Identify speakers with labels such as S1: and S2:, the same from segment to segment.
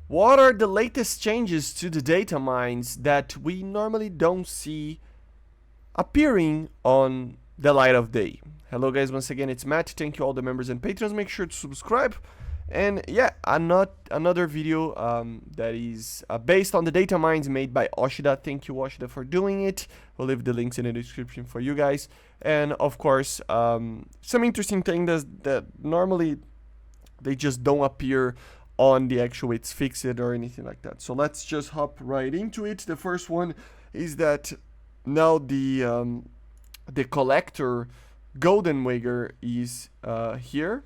S1: What are the latest changes to the data mines that we normally don't see appearing on the light of day? Hello guys, once again it's Matt. Thank you all the members and patrons. Make sure to subscribe. And yeah, another video that is based on the data mines made by Ajude. Thank you Ajude for doing it. We'll leave the links in the description for you guys. And of course, some interesting things that normally they just don't appear on the actual it's fixed or anything like that. So let's just hop right into it. The first one is that now the collector golden wager is here.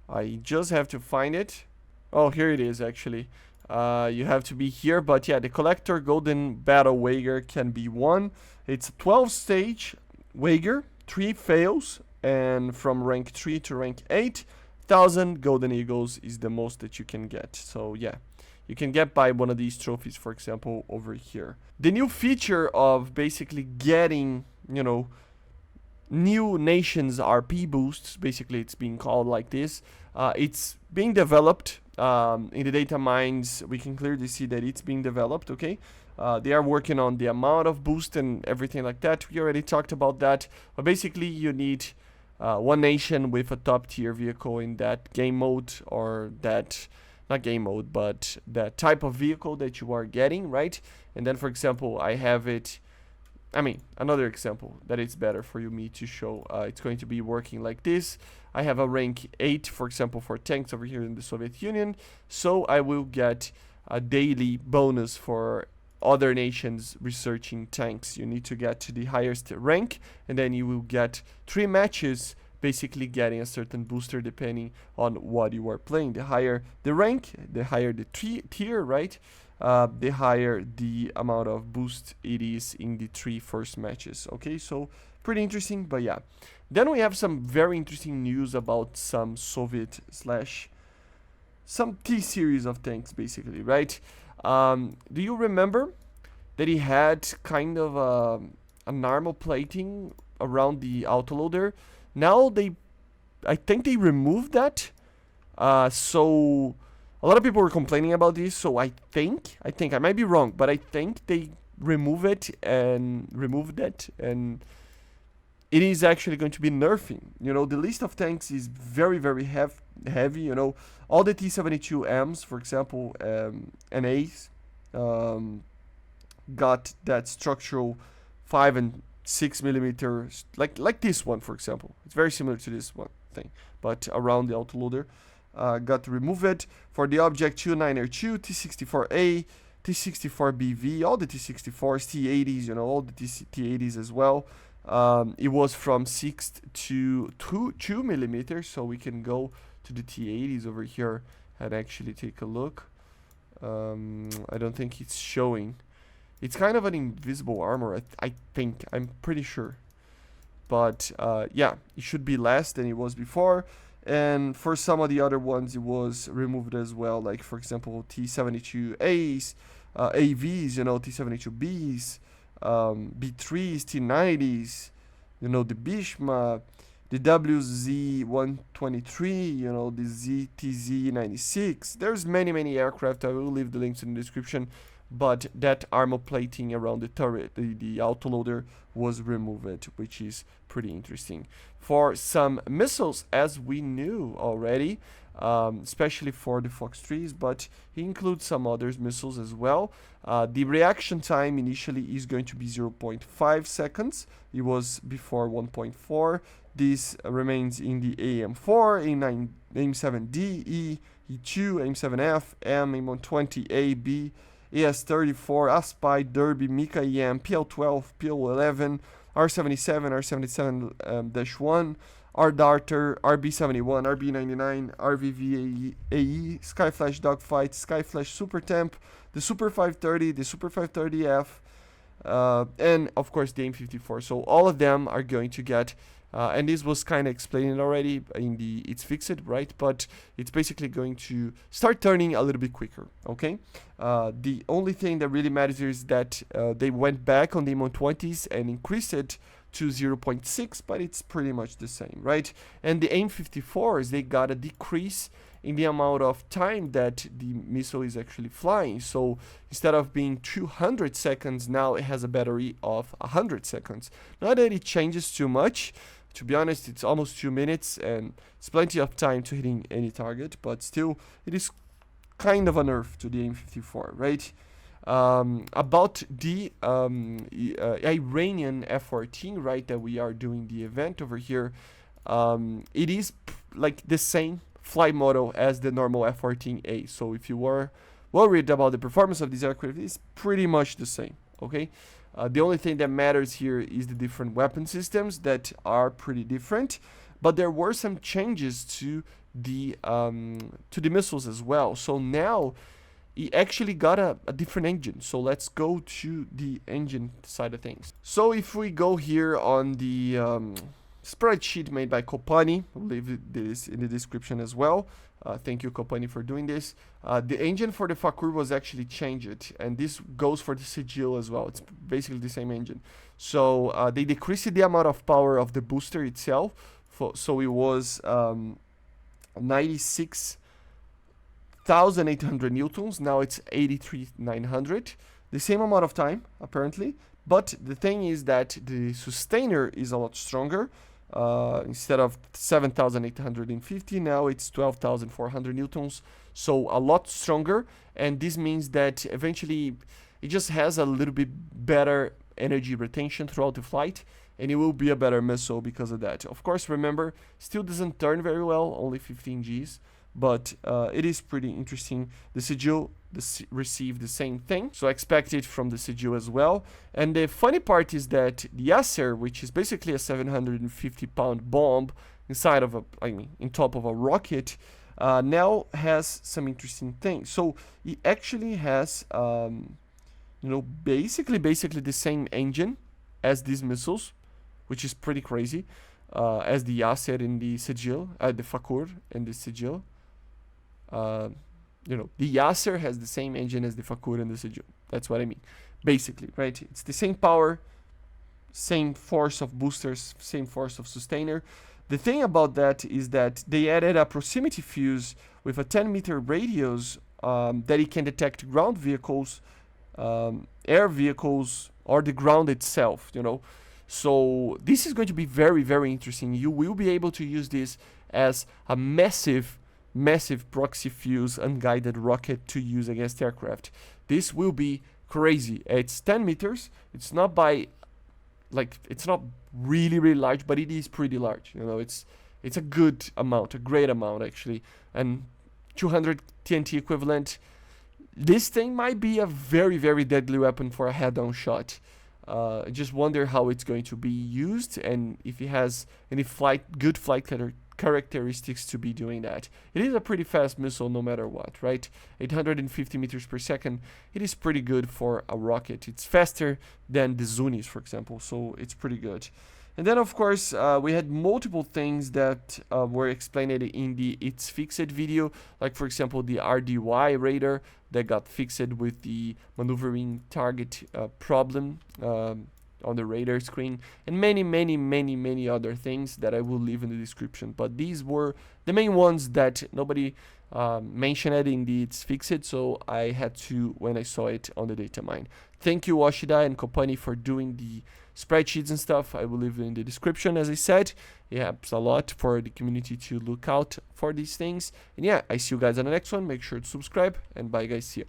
S1: I just have to find it. Oh, here it is actually. You have to be here, but yeah, the collector golden battle wager can be won. It's a 12 stage wager, 3 fails, and from rank 3 to rank 8, 1000 golden eagles is the most that you can get. So yeah, you can get by one of these trophies, for example, over here. The new feature of basically getting, you know, new nations RP boosts, basically it's being called like this. It's being developed in the data mines. We can clearly see that it's being developed, okay? They are working on the amount of boost and everything like that. We already talked about that. But basically you need one nation with a top tier vehicle in that game mode, or that, not game mode, but that type of vehicle that you are getting, right? And then for example, I have it, another example that it's better for me to show. It's going to be working like this. I have a rank 8, for example, for tanks over here in the Soviet Union. So I will get a daily bonus for other nations researching tanks. You need to get to the highest rank, and then you will get 3 matches basically getting a certain booster depending on what you are playing. The higher the rank, the higher the tier, right? The higher the amount of boost it is in the 3 first matches. Okay, so pretty interesting, but yeah. Then we have some very interesting news about some Soviet slash some T-series of tanks, basically, right? Do you remember that he had kind of an armor plating around the autoloader? Now I think they removed that. So a lot of people were complaining about this. So I think I might be wrong, but I think they removed it, and it is actually going to be nerfing. You know, the list of tanks is very, very heavy. You know, all the T-72Ms, for example, and A's, got that structural 5 and 6 millimeters, like this one, for example. It's very similar to this one thing, but around the autoloader. Got removed. For the Object 2902, T64A, T64BV, all the T64s, T80s, you know, all the T80s as well. It was from 6 to 2 millimeters, so we can go to the T80s over here and actually take a look. I don't think it's showing. It's kind of an invisible armor, I think. I'm pretty sure. But yeah, it should be less than it was before. And for some of the other ones, it was removed as well. Like, for example, T72As, AVs, you know, T72Bs, B3s, T90s, you know, the Bishma, the WZ-123, you know, the ZTZ-96. There's many aircraft. I will leave the links in the description. But that armor plating around the turret, the autoloader, was removed, which is pretty interesting. For some missiles, as we knew already, especially for the Fox 3s, but he includes some other missiles as well. The reaction time initially is going to be 0.5 seconds. It was before 1.4. This remains in the AM4, AM9, AM7D, E, E2, AM7F, M, AM120, A, B, AS34, ASPI, Derby, Mika EM, PL12, PL11, R77, R77-1, R-Darter, RB71, RB99, RVVAE, Skyflash Dogfight, Skyflash Super Temp, the Super 530, the Super 530F, and of course the M54. So all of them are going to get, and this was kind of explained already in the It's Fixed, right? But it's basically going to start turning a little bit quicker, okay? The only thing that really matters is that they went back on the M120s and increased it to 0.6, but it's pretty much the same, right? And the M54s, they got a decrease in the amount of time that the missile is actually flying. So instead of being 200 seconds, now it has a battery of 100 seconds. Not that it changes too much. To be honest, it's almost 2 minutes, and it's plenty of time to hitting any target, but still, it is kind of a nerf to the AIM-54, right? About the Iranian F-14, right, that we are doing the event over here, it is like the same flight model as the normal F-14A. So if you were worried about the performance of this aircraft, it's pretty much the same, okay? The only thing that matters here is the different weapon systems that are pretty different, but there were some changes to the missiles as well. So now it actually got a different engine. So let's go to the engine side of things. So if we go here on the spreadsheet made by Kopani, I'll leave this in the description as well. Thank you, Kopani, for doing this. The engine for the Fakur was actually changed, and this goes for the Sigil as well. It's basically the same engine. So they decreased the amount of power of the booster itself. So it was 96,800 newtons. Now it's 83,900. The same amount of time, apparently. But the thing is that the sustainer is a lot stronger. Instead of 7,850, now it's 12,400 newtons, so a lot stronger. And this means that eventually it just has a little bit better energy retention throughout the flight, and it will be a better missile because of that. Of course, remember, still doesn't turn very well, only 15 Gs, but it is pretty interesting. The Sigil received the same thing, so expect it from the Sigil as well. And the funny part is that the Yasser, which is basically a 750-pound bomb inside of in top of a rocket, now has some interesting things. So it actually has, basically the same engine as these missiles, which is pretty crazy, as the Yasser and the Sigil, the Fakur and the Sigil. The Yasser has the same engine as the Fakur and the Sigil. That's what I mean. Basically, right? It's the same power, same force of boosters, same force of sustainer. The thing about that is that they added a proximity fuse with a 10-meter radius that it can detect ground vehicles, air vehicles, or the ground itself, So this is going to be very, very interesting. You will be able to use this as a massive proxy fuse unguided rocket to use against aircraft. This will be crazy. It's 10 meters. It's not it's not really large, but it is pretty large. It's a good amount, a great amount actually. And 200 TNT equivalent. This thing might be a very, very deadly weapon for a head-on shot. I just wonder how it's going to be used and if it has any good flight characteristics to be doing that. It is a pretty fast missile no matter what, right? 850 meters per second. It is pretty good for a rocket. It's faster than the Zunis, for example, so it's pretty good. And then, of course, we had multiple things that were explained in the It's Fixed video, like, for example, the RDY radar that got fixed with the maneuvering target problem on the radar screen, and many other things that I will leave in the description. But these were the main ones that nobody mentioned in the It's Fixed, so I had to when I saw it on the DATAMINE. Thank you, Washida and Kopani, for doing the spreadsheets and stuff. I will leave it in the description, as I said. It helps a lot for the community to look out for these things. And yeah, I see you guys on the next one. Make sure to subscribe, and bye guys, see you.